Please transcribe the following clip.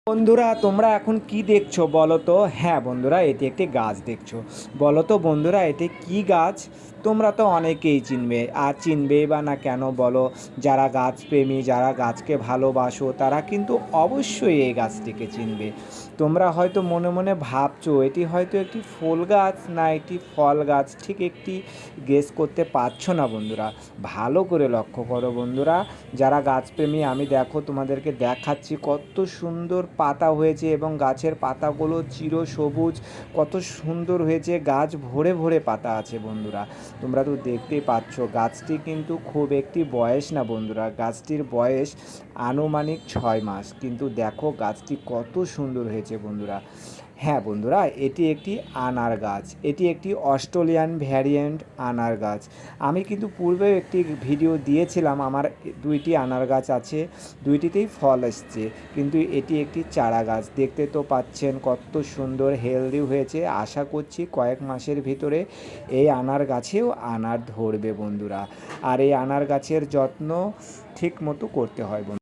বন্ধুরা তোমরা এখন কি দেখছো বলো তো? হ্যাঁ বন্ধুরা, এটি একটি গাছ দেখছো। বলো তো বন্ধুরা, এটি কি গাছ? তোমরা তো অনেকেই চিনবে, আর চিনবেই বা না কেন বলো? যারা গাছপ্রেমী, যারা গাছকে ভালোবাসো, তারা কিন্তু অবশ্যই এই গাছটিকে চিনবে। তোমরা হয়তো মনে মনে ভাবছো এটি হয়তো একটি ফুল গাছ না একটি ফল গাছ, ঠিক একটি গেস করতে পারছো না বন্ধুরা। ভালো করে লক্ষ্য করো বন্ধুরা, যারা গাছপ্রেমী, আমি দেখো তোমাদেরকে দেখাচ্ছি কত সুন্দর পাতা হয়েছে এবং গাছের পাতাগুলো চিরসবুজ, কত সুন্দর হয়েছে। গাছ ভরে ভরে পাতা আছে বন্ধুরা। তোমরা তো দেখতেই পাচ্ছ গাছটি কিন্তু খুব একটি বয়স না বন্ধুরা, গাছটির বয়স আনুমানিক 6 মাস, কিন্তু দেখো গাছটি কত সুন্দর হয়েছে বন্ধুরা। হ্যাঁ বন্ধুরা, এটি একটি আনার গাছ, এটি একটি অস্ট্রেলিয়ান ভ্যারিয়েন্ট আনার গাছ। আমি কিন্তু পূর্বে একটি ভিডিও দিয়েছিলাম, আমার 2টি আনার গাছ আছে, 2টিতেই ফল এসছে, কিন্তু এটি একটি চারা গাছ। দেখতে তো পাচ্ছেন কত সুন্দর হেলদি হয়েছে। আশা করছি কয়েক মাসের ভিতরে এই আনার গাছেও আনার ধরবে বন্ধুরা। আর এই আনার গাছের যত্ন ঠিক মতো করতে হয় বন্ধুরা।